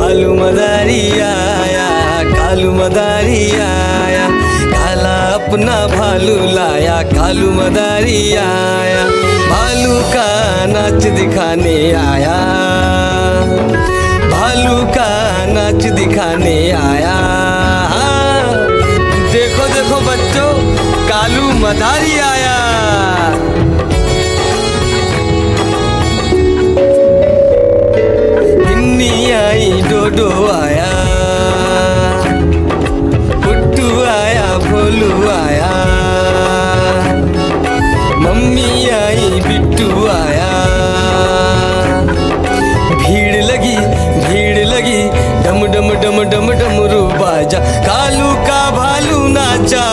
कालू मदारी आया, कालू मदारी आया, काला अपना भालू लाया, कालू मदारी आया, भालू का नाच दिखाने आया, भालू का नाच दिखाने आया। देखो देखो बच्चों, कालू मदारी आया। गिन्नी आई, डोडो आया, पुट्टू आया, भोलू आया, मम्मी आई, बिट्टू आया। भीड़ लगी, डम डम डम डम डमरू बाजा, कालू का भालू नाचा।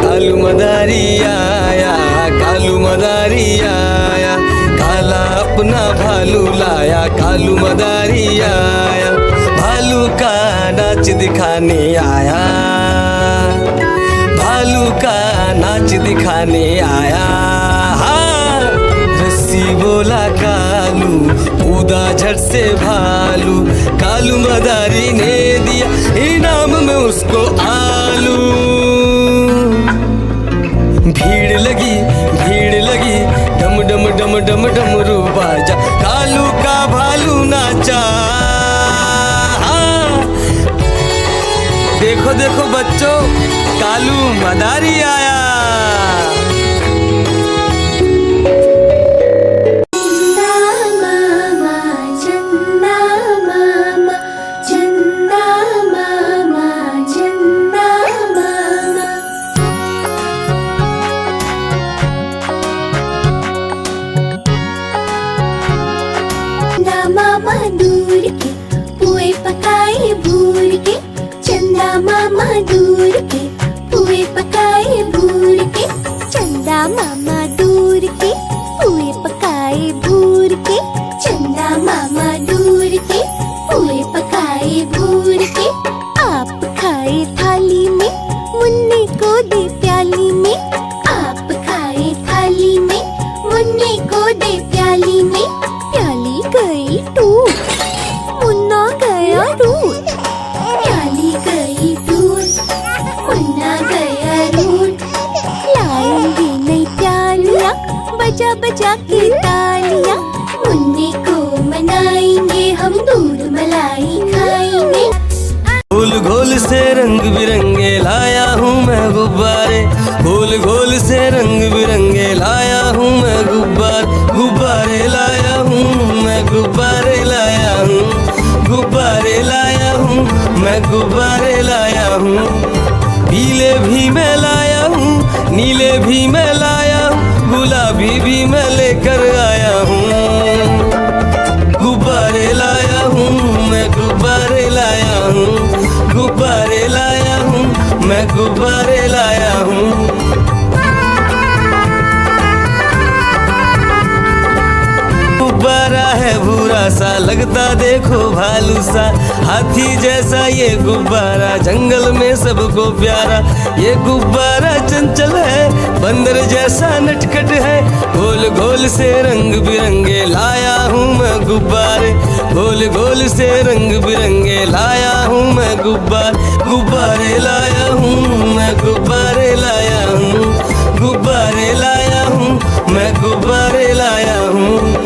कालू मदारी आया, कालू मदारी आया, काला अपना भालू लाया, कालू मदारी आया, भालू का नाच दिखाने आया, भालू का नाच दिखाने आया। रस्सी बोला कालू, कूदा झट से भालू, कालू मदारी ने दिया इनाम में उसको आलू। भीड़ लगी, डम डम डम डम डमरू बाजा, कालू का भालू नाचा। देखो देखो बच्चों, कालू मदारी आया। मामा दूर के पुए पकाए भूर के, चंदा मामा दूर के पुए पकाए भूर के, चंदा मामा दूर के पुए पकाए भूर के, चंदा मामा दूर के पुए पकाए भूर के। आप खाए थाली में, मुन्ने को दे प्याली में, आप खाए थाली में, मुन्ने को दे प्याली में, प्याली गई टूट, मुन्ना गया रूट, प्याली गई टूट, मुन्ना गया रूट। लाएंगे नई प्यालियाँ, बजा बजा के तालियाँ, मुन्ने को मनाएंगे हम, दूध मलाई खाएंगे। गोल गोल से रंग बिरंगे लाया हूँ मैं गुब्बारे, गोल गोल से रंग बिरंगे लाया हूँ मैं गुब्बारे लाया हूँ मैं, गुब्बारे लाया हूँ, गुब्बारे लाया हूँ मैं, गुब्बारे लाया हूँ। पीले भी मैं लाया हूँ, नीले भी मैं लाया हूँ, गुलाबी भी मैं लेकर आया हूँ। गुब्बारे लाया हूँ मैं, गुब्बारे लाया हूँ, गुब्बारे लाया हूँ मैं, गुब्बारे लाया हूँ। गुब्बारा है भूरा सा, लगता देखो भालू सा, हाथी जैसा ये गुब्बारा, जंगल में सबको प्यारा। ये गुब्बारा चंचल है, बंदर जैसा नटखट है, गोल गोल से रंग बिरंगे लाया हूँ मैं गुब्बारे, गोल गोल से रंग बिरंगे लाया हूँ मैं गुब्बारे लाया हूँ मैं, गुब्बारे लाया हूँ, गुब्बारे लाया हूँ मैं, गुब्बारे लाया हूँ।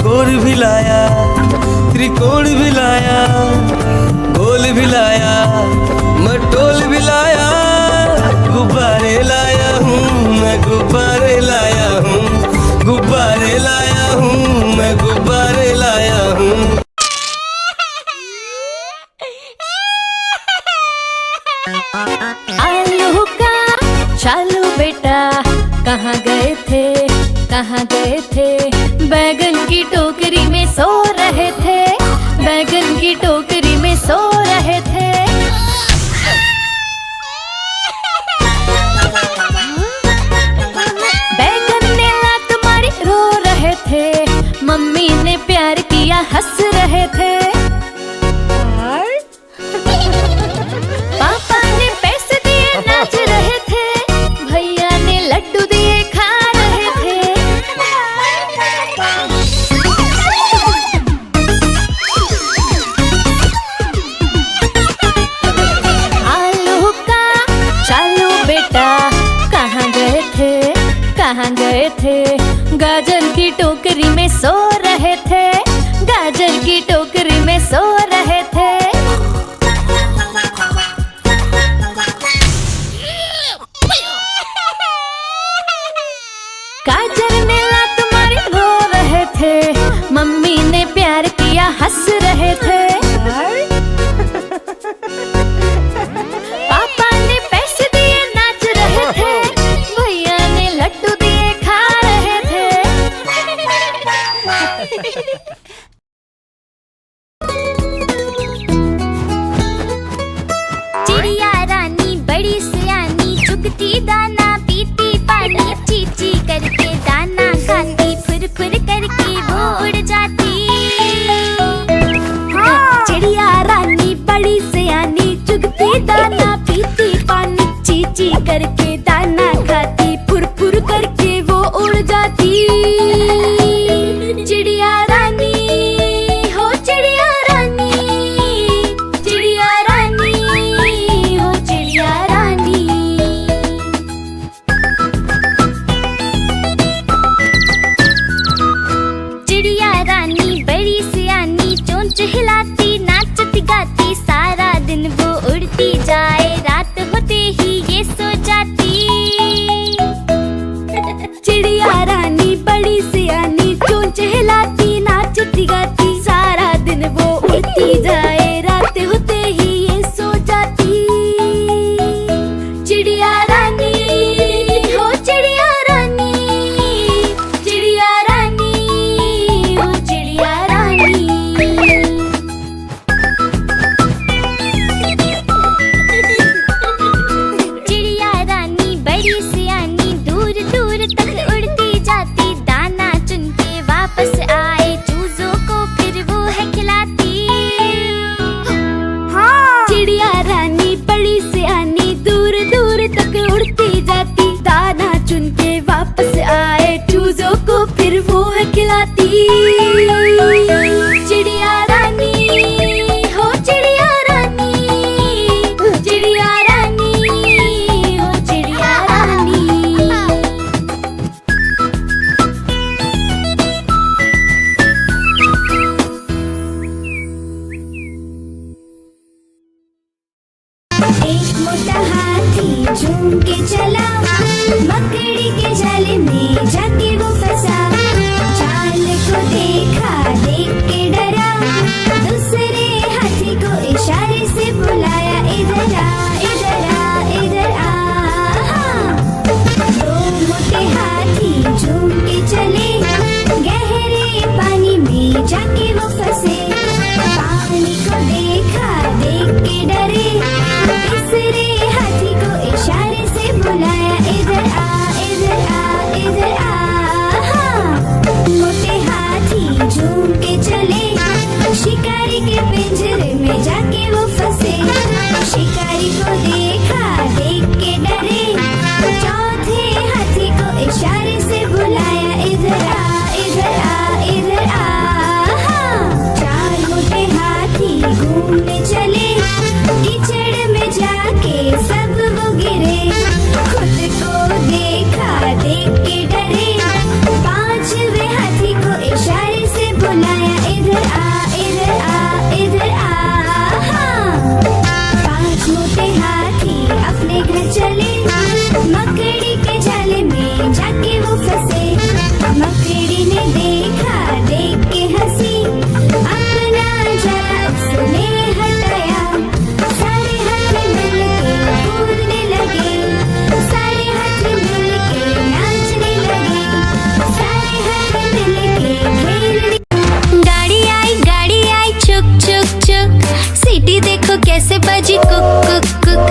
गोल भी लाया, त्रिकोण भी लाया, गोल भी लाया, मटोल भी लाया, गुब्बारे लाया हूँ मैं, गुब्बारे लाया हूँ, गुब्बारे लाया हूँ मैं, गुब्बारे लाया हूँ। आलू का चालू बेटा, कहाँ गए थे, कहाँ गए थे, बैगन की टोकरी में सो रहे थे, बैगन की टोकरी में सो रहे थे। बैगन ने लात मारी, रो रहे थे, मम्मी ने प्यार किया, हंस रहे थे। पापा ने पैसे दिए, नाच रहे थे। कहाँ गए थे? गाजर की टोकरी में सो रहे थे, गाजर की टोकरी में सो रहे थे। गाजर ने लात मारी रो रहे थे, मम्मी ने प्यार किया हंस रहे थे। पापा ने पैसे दिए नाच रहे थे, भैया ने लड्डू दिए खा रहे थे। चिड़िया रानी बड़ी सियानी, चुगती दाना पीती पानी, चींची करके दाना खाती, फुर फुर करके वो उड़ जाती। चिड़िया रानी बड़ी सियानी, चुगती दाना पीती पानी, चींची करके दाना खाती, फुर फुर करके वो उड़ जाती। चिड़िया रानी हो चिड़िया रानी, चिड़िया रानी हो चिड़िया रानी। चिड़िया रानी बड़ी सियानी, चोंच हिलाती नाचती गाती, सारा दिन वो उड़ती जाए, रात होते ही ये सो जाती। चिड़िया रानी बड़ी सियानी, चोंच हिलाती नाचती गाती, सारा दिन वो उड़ती जाए, रात होते ही ये सो जाती। चिड़िया रानी हो चिड़िया रानी, चिड़िया रानी हो चिड़िया रानी। चिड़िया रानी बड़ी सियानी, दूर दूर तक उड़ती जाती, दाना चुन के वापस आए, चूजों को फिर वो है खिलाती। चिड़िया रानी बड़ी सियानी, दूर दूर तक उड़ती जाती, दाना चुन के वापस आए, चूजों को फिर वो है खिलाती। चिड़िया रानी हो चिड़िया रानी, चिड़िया रानी हो चिड़िया रानी। एक मोटा हाथी झूम के चला, मकड़ी के जाले में जाके वो फंसा, जाल को देखा देख के डरा, दूसरे हाथी को इशारे से बुलाया, इधर आ इधर आ इधर आ। दो मोटे हाथी झूम के चले, गहरे पानी में जाके वो फंसे, पानी को देखा देख के डरे, तीसरे हाथी को इशारे से बुलाया, इधर आ इधर आ इधर आ। मोटे हाथी झूम के चले, शिकारी के पिंजरे में जाके वो फंसे, शिकारी को देखा देख के डरे, चौथे हाथी को इशारे से बुलाया, इधर आ इधर आ इधर आ। चार मोटे हाथी घूमने चले, कीचड़ में जाके सब वो गिरे, खुद को देखा देख के डरे, पांचवे हाथी को इशारे से बुलाया, इधर आ इधर आ इधर आ। पांच मोटे हाथी अपने घर चले, मकड़ी के जाले में जाके वो फंसे, मकड़ी ने देखा देख के हंसी, अपना जाला उसने हटाया, सारे हाथी मिलके कूदने लगे, सारे हाथी मिलके नाचने लगे, सारे हाथी मिलके खेलने। गाड़ी आई चुक चुक चुक, सीटी देखो कैसे बजी कुक कुक कुक।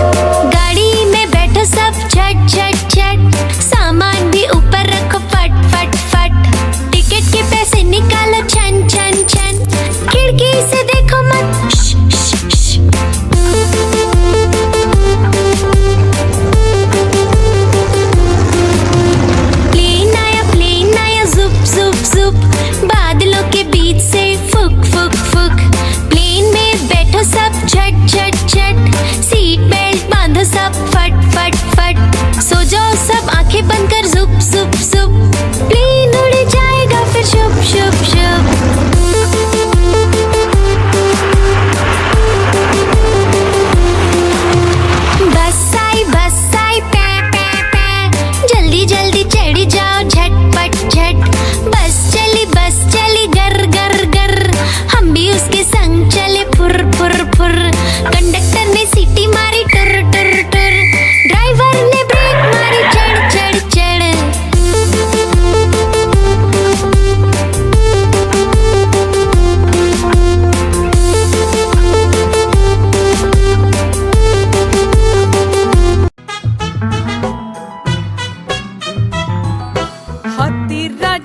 गाड़ी में बैठो सब झट झट झट, सामान भी ऊपर रखो फट फट फट, टिकट के पैसे निकालो छन छन छन, खिड़की से देखो मत श श श। प्लेन आया जुप जुप जुप, बादलों के बीच से फुक फुक फुक, प्लेन में बैठो सब झट झट झट,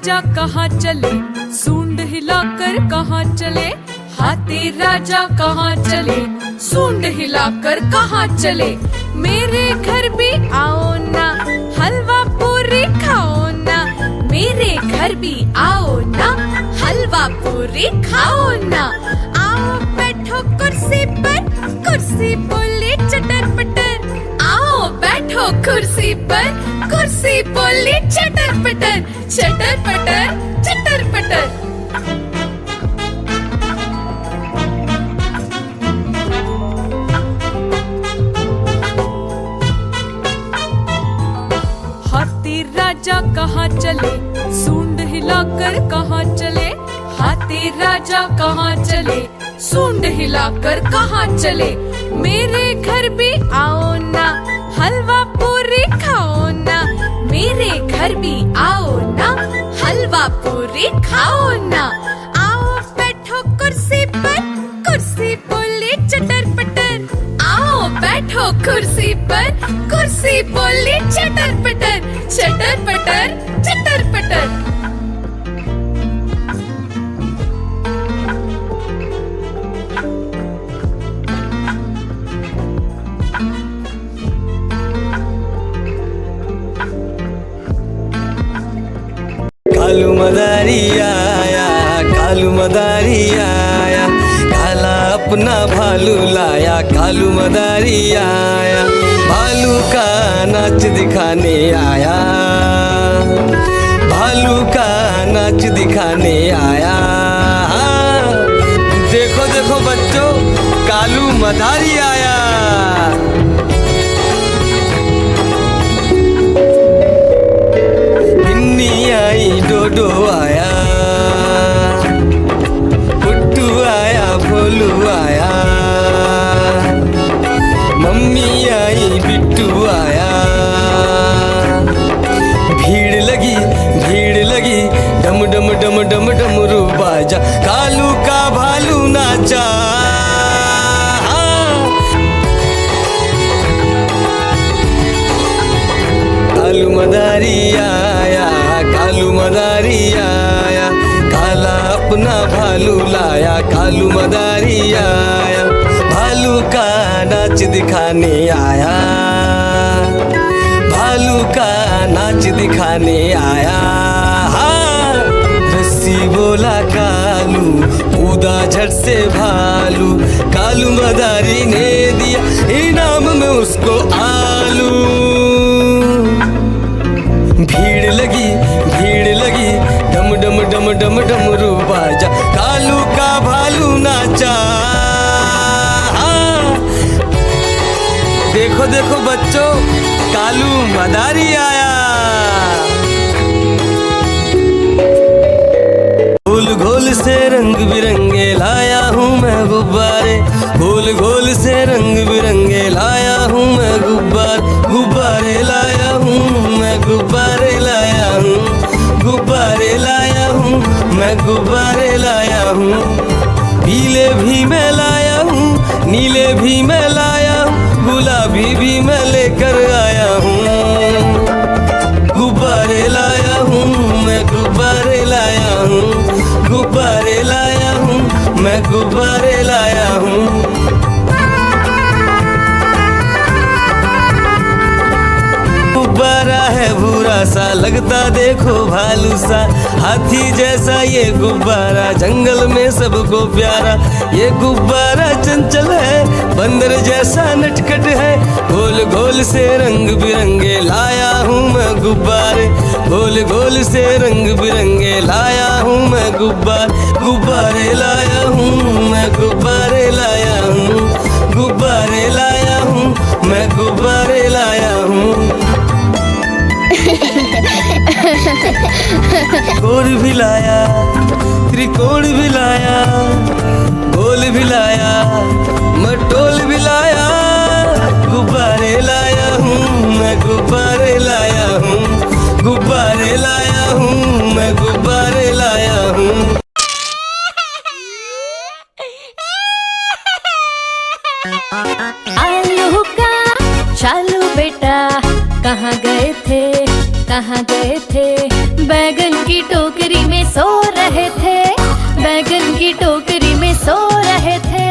राजा कहाँ चले, सूंड हिलाकर कहाँ चले। हाथी राजा कहाँ चले, सूंड हिलाकर कहाँ चले। मेरे घर भी आओ ना, हलवा पूरी खाओ ना। मेरे घर भी आओ ना, हलवा पूरी खाओ ना। आओ बैठो कुर्सी पर, कुर्सी बोले चटर पटर। आओ बैठो कुर्सी पर, कुर्सी बोली चटर पटर। चटर पटर चटर पटर। हाथी राजा कहाँ चले, सूंड हिलाकर कहाँ चले। हाथी राजा कहाँ चले, सूंड हिलाकर कहाँ चले। मेरे घर भी आओ ना, हलवा पूरी खाओ ना। मेरे घर भी आओ ना, हलवा पूरी खाओ ना। आओ बैठो कुर्सी पर, कुर्सी बोले चटर पटर। आओ बैठो कुर्सी पर, कुर्सी बोले चटर पटर। चटर पटर चटर पटर। कालू मदारी आया, कालू मदारी आया, काला अपना भालू लाया। कालू मदारी आया, भालू का नाच दिखाने आया। भालू का नाच दिखाने आया। देखो देखो बच्चों, कालू मदारी आया। आई डोडो आया, पुट्टू आया, भोलू आया। मम्मी आई, बिट्टू आया। भीड़ लगी, भीड़ लगी, डम डम डम डम डमरू बाजा। कालू का भालू नाचा। कालू मदारी आया, कालू मदारी आया, काला अपना भालू लाया। कालू मदारी आया, भालू का नाच दिखाने आया। भालू का नाच दिखाने आया। रस्सी बोला कालू, कूदा झट से भालू। कालू मदारी ने दिया इनाम में उसको आलू। भीड़ लगी, भीड़ लगी, डम डम डम डम डमरू बाजा। कालू का भालू नाचा। देखो देखो बच्चों, कालू मदारी आया। गोल गोल से रंग बिरंगे लाया हूँ मैं गुब्बारे। गोल गोल से रंग बिरंगे लाया हूँ मैं गुब्बारे लाया हूँ मैं, गुब्बारे लाया हूँ। गुब्बारे लाया हूँ मैं, गुब्बारे लाया हूँ। पीले भी मैं लाया हूँ, नीले भी मैं लाया हूँ, गुलाबी भी मैं लेकर आया हूँ। गुब्बारे लाया हूँ मैं, गुब्बारे लाया हूँ। गुब्बारे लाया हूँ मैं, गुब्बारे लाया हूँ। गुब्बारा है भूरा सा, लगता देखो भालू सा। हाथी जैसा ये गुब्बारा, जंगल में सबको प्यारा। ये गुब्बारा चंचल है, बंदर जैसा नटखट है। गोल गोल से रंग बिरंगे लाया हूँ मैं गुब्बारे। गोल गोल से रंग बिरंगे लाया हूँ मैं गुब्बारे लाया हूँ मैं, गुब्बारे लाया हूँ। गुब्बारे लाया हूँ मैं, गुब्बारे लाया हूँ। गोल भी लाया, त्रिकोण भी लाया, गोल भी लाया, मटोल भी लाया। गुब्बारे लाया हूँ मैं, गुब्बारे लाया हूँ। गुब्बारे लाया हूँ मैं, गुब्बारे लाया हूँ। आलू का चालू बेटा कहाँ गए थे। कहाँ गए थे? बैगन की टोकरी में सो रहे थे, बैगन की टोकरी में सो रहे थे।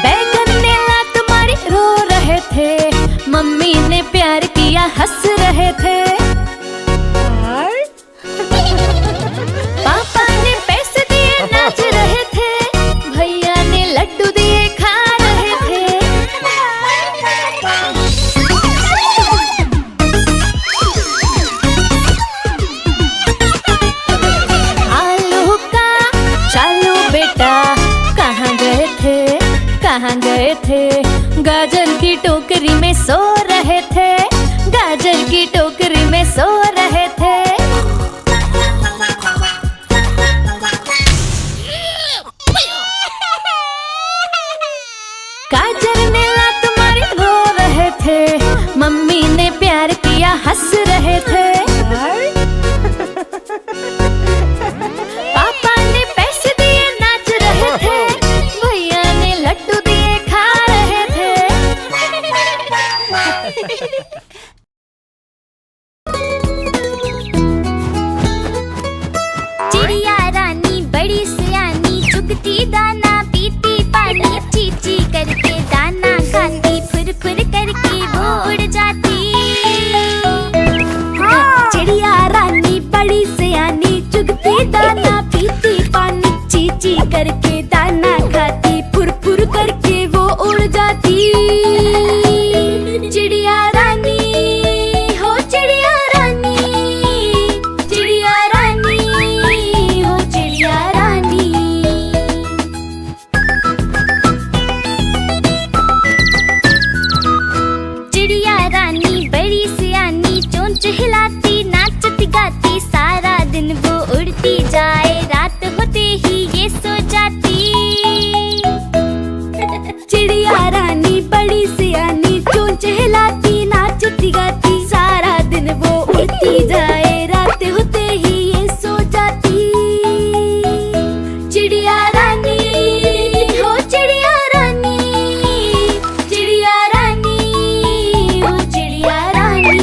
बैगन ने लात मारी रो रहे थे, मम्मी ने प्यार किया हंस रहे थे। पापा ने पैसे दिए नाच रहे थे, भैया ने लड्डू दिए खा रहे थे। आलू का चालू बेटा कहाँ गए थे? कहाँ गए थे? गाजर की टोकरी में सो रहे थे, गाजर की टोकरी में सो रहे थे। गाजर ने लात मारी रो रहे थे, मम्मी ने प्यार किया हंस रहे थे। पापा ने पैसे दिए नाच रहे थे, भैया ने लड्डू दिए खा रहे थे। चिड़िया रानी बड़ी सियानी, चुगती दाना पीती पानी, चींची करके दाना खाती, फुर फुर करके वो उड़ जाती। चिड़िया रानी बड़ी सियानी, चुगती दाना पीती पानी, चींची करके दाना खाती, फुर फुर करके वो उड़ जाती। चिड़िया रानी हो चिड़िया रानी, चिड़िया रानी हो चिड़िया रानी। चिड़िया रानी बड़ी सियानी, चोंच हिलाती नाचती गाती, सारा दिन वो उड़ती जाए, रात होते ही ये सो जाती। चिड़िया रानी बड़ी सियानी, चोंच हिलाती नाचती गाती, सारा दिन वो उड़ती जाए, रात होते ही ये सो जाती। चिड़िया रानी हो चिड़िया रानी, चिड़िया रानी हो चिड़िया रानी।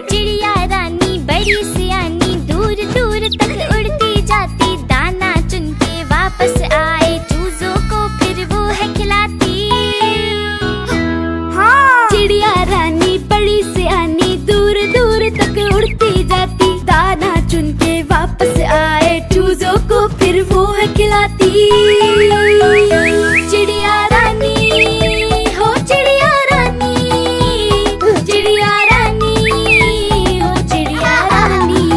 चिड़िया रानी बड़ी सियानी, दूर दूर तक उड़ती जाती, दाना चुन के वापस आए, चूजों को फिर वो है खिलाती। चिड़िया रानी बड़ी सियानी, दूर दूर तक उड़ती जाती, दाना चुन के वापस आए, चूजों को फिर वो है खिलाती। चिड़िया रानी हो चिड़िया रानी, चिड़िया रानी हो चिड़िया रानी।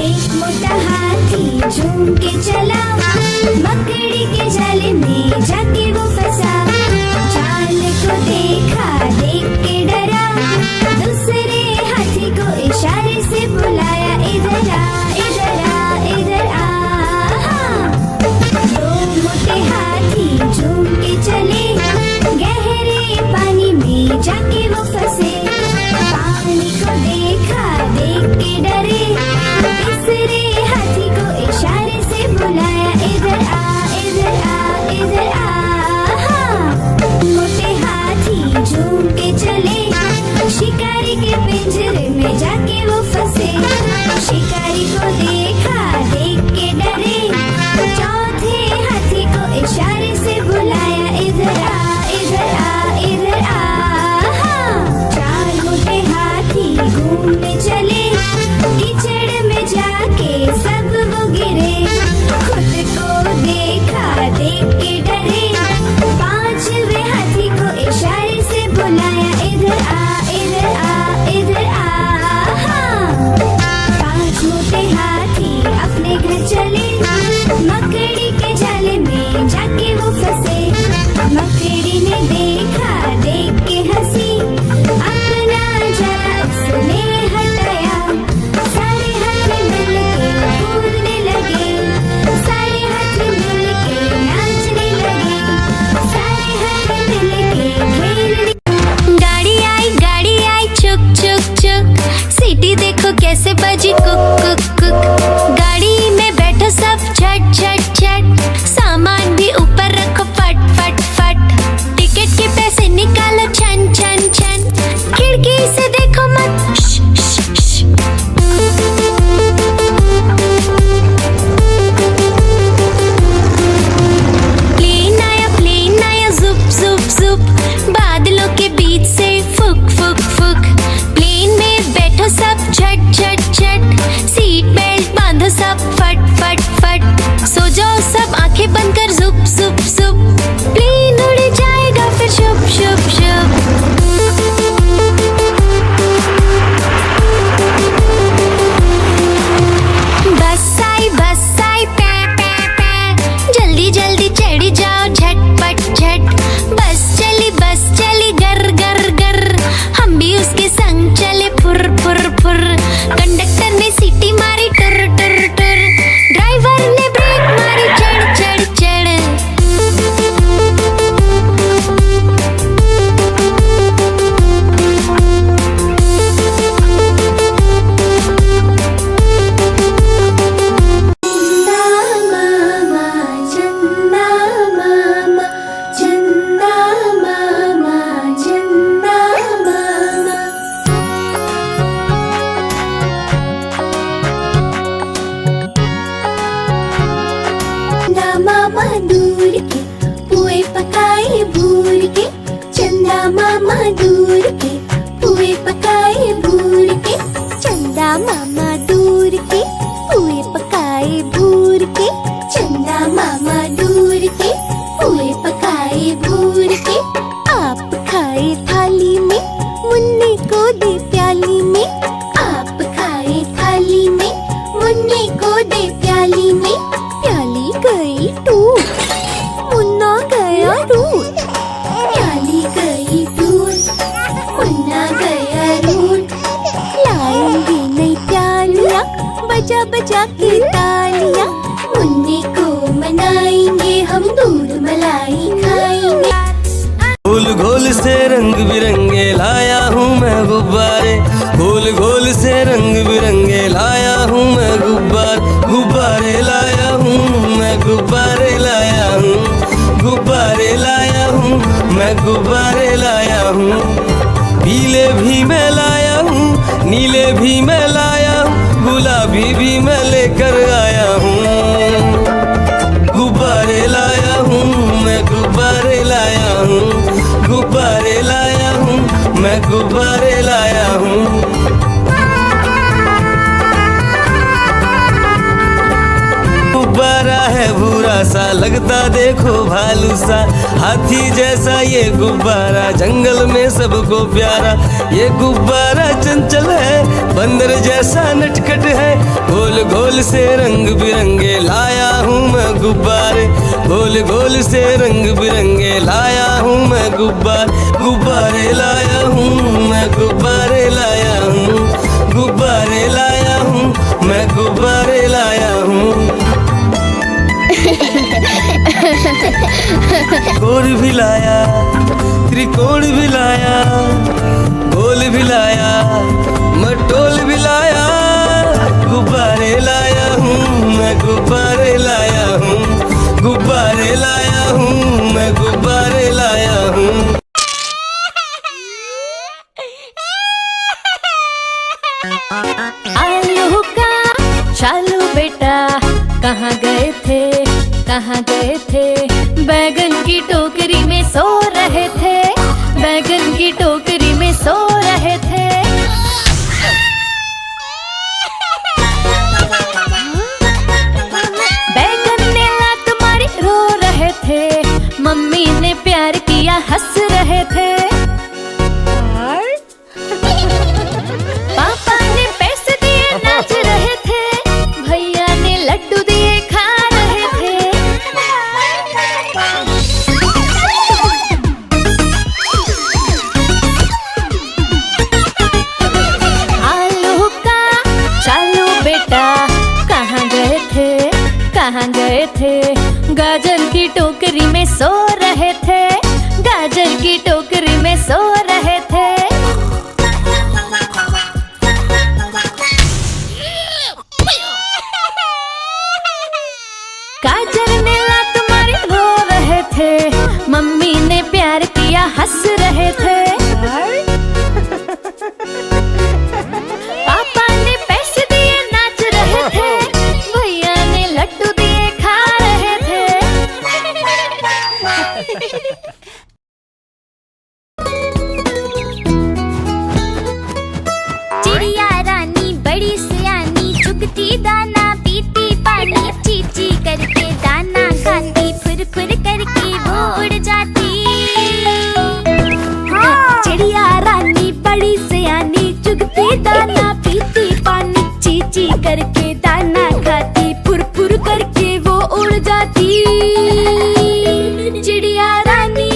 एक मोटा हाथी झूम के चला, मकड़ी के जाले में जाके वो फंसा। चाल को देखा, देख के डरा, दूसरे हाथी को इशारे से बुलाया, इधर आ इधर आ इधर आ। दो मोटे हाथी झूम के चले, गहरे पानी में जाके वो फंसे। पानी को देखा, देख के डरे, तीसरे हाथी को इशारे से बुलाया, इधर आ इधर आ इधर आ। मोटे हाथी झूम के चले, शिकारी के पिंजरे में जाके वो फंसे। शिकारी को देखा, देख के डरे, चौथे हाथी को इशारे से बुलाया, इधर आ इधर आ इधर आ। चार मोटे हाथी घूमने चले, कीचड़ में जाके सब वो गिरे। खुद को देखा, देख के डरे, पांचवे हाथी को इशारे से बुलाया, इधर आ इधर आ इधर आ। पांच मोटे हाथी अपने घर चले, मकड़ी के जाले में जाके वो फंसे। मकड़ी ने देखा, देख के हंसी, अपना जाला उसने हटाया। सारे हाथ मिल के कूदने लगे, सारे हाथ मिल के नाचने लगे, मैं गुब्बारे लाया हूँ। पीले भी मैं लाया हूँ, नीले भी मैं लाया हूँ, गुलाबी भी मैं लेकर आया हूँ। गुब्बारे लाया हूँ, मैं गुब्बारे लाया हूँ, गुब्बारे लाया हूँ, मैं गुब्बारे लाया हूँ। गुब्बारा है भूरा सा, लगता देखो भालू सा, हाथी जैसा ये गुब्बारा, जंगल में सबको प्यारा। ये गुब्बारा चंचल है, बंदर जैसा नटखट है, गोल गोल से रंग बिरंगे लाया हूँ मैं गुब्बारे, गोल गोल से रंग बिरंगे लाया हूँ मैं गुब्बारे लाया हूँ, मैं गुब्बारे लाया हूँ, गुब्बारे लाया हूँ, मैं गुब्बारे लाया हूँ। गोल भी लाया, त्रिकोण भी लाया, गोल भी लाया, मटोल भी लाया, गुब्बारे लाया हूँ मैं गुब्बारे लाया हूँ, गुब्बारे लाया हूँ मैं गुब्बारे लाया हूँ। आलू का चालू बेटा कहाँ गए थे, कहाँ गए थे, बैगन की टोकरी में सो रहे थे, बैगन की टोकरी में सो रहे थे। बैगन ने लात मारी रो रहे थे, मम्मी ने प्यार किया हंस रहे थे। पापा ने पैसे दिए नाच रहे थे, भैया ने लड्डू दिए खा रहे थे। आलू का चालू बेटा कहाँ गए थे, कहाँ गए थे, गाजर की टोकरी में सो रहे थे, गाजर की टोकरी में सो रहे थे। गाजर ने लात मारी रो रहे थे, मम्मी ने प्यार किया हंस रहे थे। पापा ने पैसे दिए नाच रहे थे, भैया ने लड्डू दिए खा रहे थे। चिड़िया रानी बड़ी सियानी, चुगती दाना पीती पानी, चींची करके दाना खाती, फुर फुर करके वो उड़ जाती। हाँ। चिड़िया रानी बड़ी सियानी, चुगती दाना पीती पानी, चींची करके दाना खाती, फुर फुर करके वो उड़ जाती। चिड़िया रानी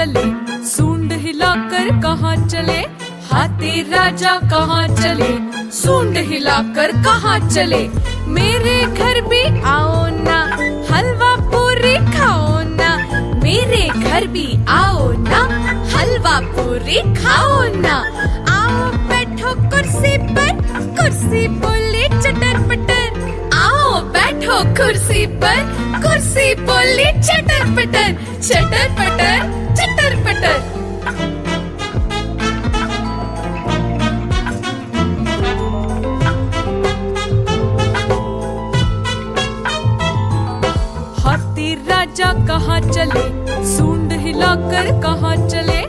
चले, सूंड हिलाकर कहाँ चले, हाथी राजा कहाँ चले, सूंड हिलाकर कहाँ चले, मेरे घर भी आओ ना, हलवा पूरी खाओ ना, मेरे घर भी आओ ना, हलवा पूरी खाओ ना, आओ बैठो कुर्सी पर, कुर्सी बोली चटर पटर, आओ बैठो कुर्सी पर, कुर्सी बोली चटर पटर, चटर पटर, चटर पटर। हाथी राजा कहाँ चले, सूंड हिलाकर कहाँ चले,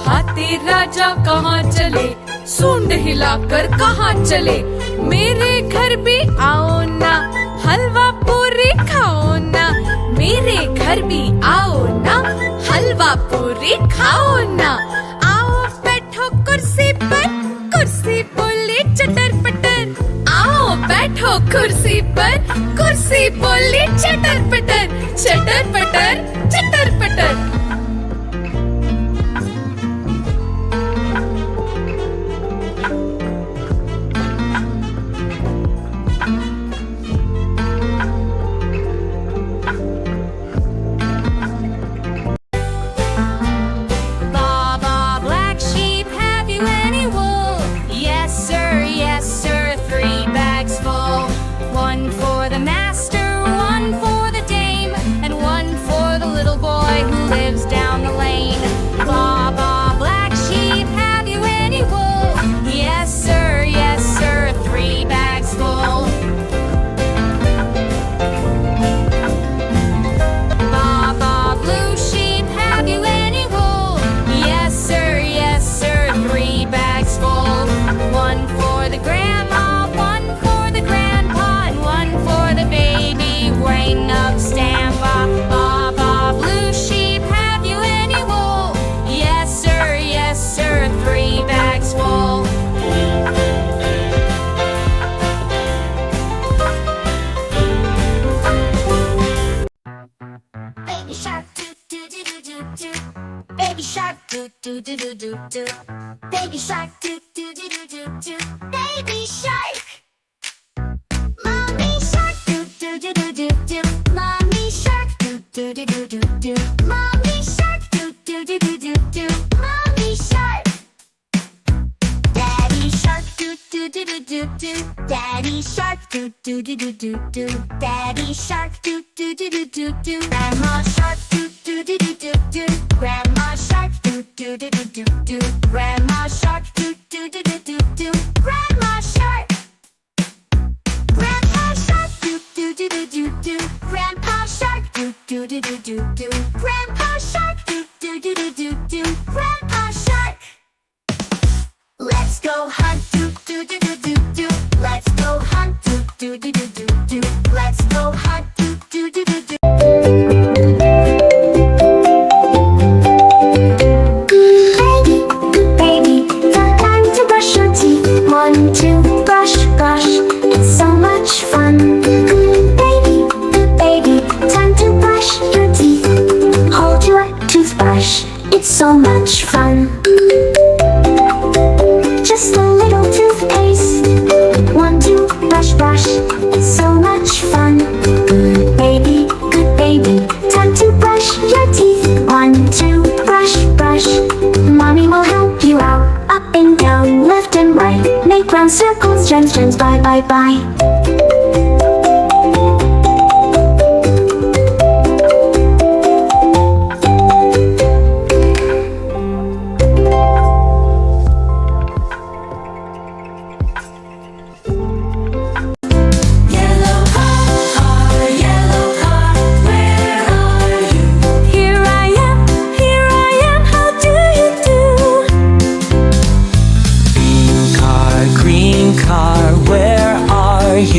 हाथी राजा कहाँ चले, सूंड हिलाकर कहाँ चले, मेरे घर भी आओ ना, हलवा पूरी खाओ ना, मेरे घर भी आओ ना, हलवा पूरी खाओ ना, आओ बैठो कुर्सी पर, कुर्सी बोली चटर पटर, आओ बैठो कुर्सी पर, कुर्सी बोली चटर पटर, चटर पटर, चटर पटर। Baba, black sheep, have you any wool? Yes sir, 3 bags full. One for the master, one for the dame, and one for the little boy who lives down the lane. Baba, black sheep, have you any wool? Yes sir, 3 bags full. Baba, blue sheep, have you any wool? Yes sir, 3 bags full. One for the grandma, one for the grandpa, and one for the baby waiting up standby. Baba, blue sheep, have you any wool? Yes sir, 3 bags full. Baby shark do do do do do do. Baby shark do do do do do do. Baby shark do do do do do do. Baby shark. Mommy shark do do do do do do. Mommy shark do do do do do do. Mommy shark do do do do do do. Mommy shark. Daddy shark do do do do do do. Daddy shark do do do do do do. Daddy shark do do do do do do. Grandma shark do do do do do do. Grandma shark do do do do do do. Grandma shark do do do do do do. Grandma shark. Grandpa shark do do do do do do. Grandpa shark do do do do do do. Grandpa shark do do do do do do. Grandpa shark. Let's go hunt, do do do do do do. Let's go hunt, do do do do do do. Let's go hunt, do do do do do. Baby, time to brush your teeth. 1, 2, brush, brush. It's so much fun. Baby, time to brush your teeth. Hold your toothbrush. It's so much fun. Just a little toothpaste. 1, 2, brush, brush. It's so much fun. Baby, good baby, time to brush your teeth. 1, 2, brush, brush. Mommy will help you out. Up and down, left and right. Make round circles, gems, gems, bye, bye, bye. Here I am, how do you do? Green car, where are you?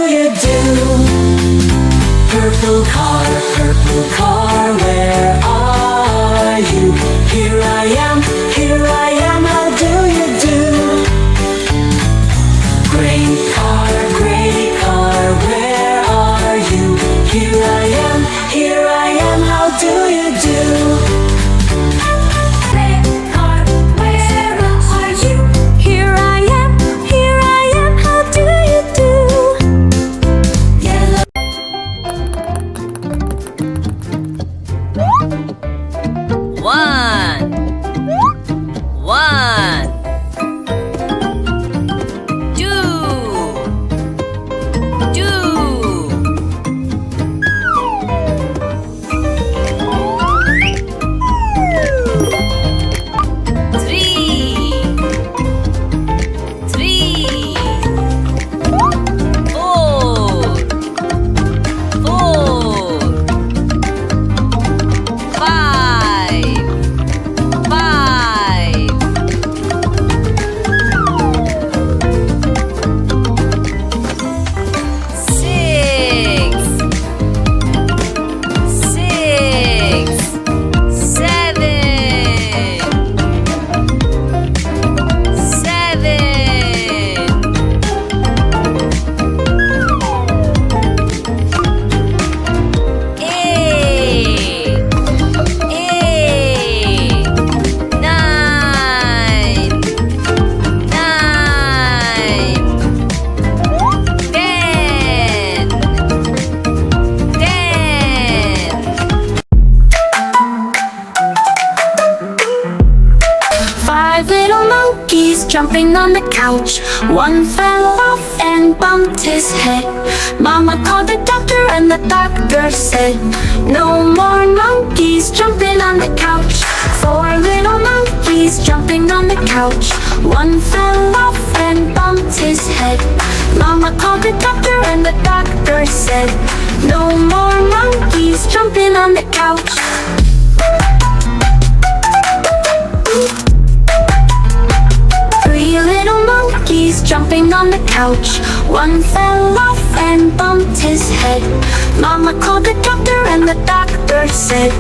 you do? Purple car, where are you? Here I am, how do you do? Gray car, where are you? Here I am, how do you do? Red car, where are you? Here I am, how do you do? Yellow. One, jumping on the couch. One fell off and bumped his head. Mama called the doctor and the doctor said, no more monkeys jumping on the couch. 4 little monkeys jumping on the couch. One fell off and bumped his head. Mama called the doctor and the doctor said, no more monkeys jumping on the couch. Three little monkeys jumping on the couch. One fell off and bumped his head. Mama called the doctor and the doctor said,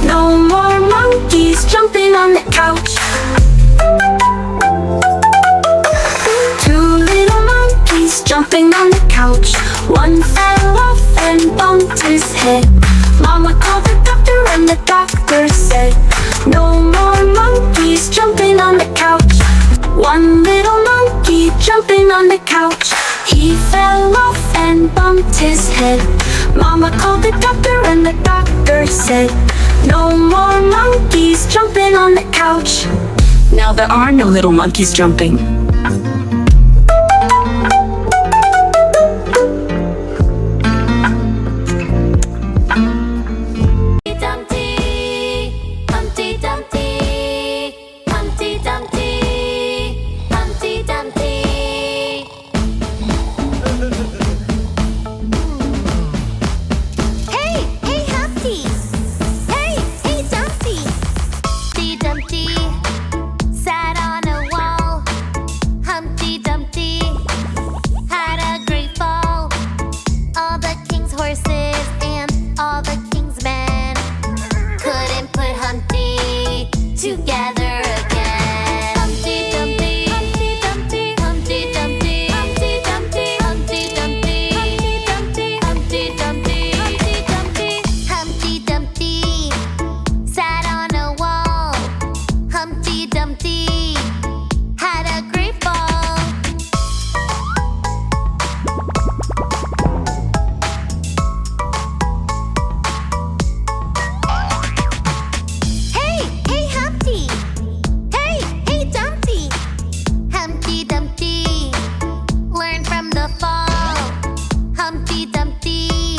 no more monkeys jumping on the couch. 2 little monkeys jumping on the couch. One fell off and bumped his head. Mama called the doctor and the doctor said, no more monkeys jumping on the couch. 1 little monkey jumping on the couch. He fell off and bumped his head. Mama called the doctor and the doctor said, no more monkeys jumping on the couch. Now there are no little monkeys jumping. Humpty Dumpty, Humpty Dumpty, Humpty Dumpty. Hey, hey Humpty! Hey, hey Dumpty! Humpty Dumpty sat on a wall. Humpty Dumpty had a great fall. All the king's horses and all the king's men couldn't put Humpty together again. Humpty Dumpty, Humpty Dumpty, Humpty Dumpty, Humpty Dumpty, Humpty Dumpty, Humpty Dumpty, Humpty Dumpty, Humpty Dumpty. Humpty Dumpty sat on a wall. Humpty Dumpty had a great fall. Hey, hey Humpty! Hey, hey Dumpty! Humpty Dumpty learn from the fall. Humpty Dumpty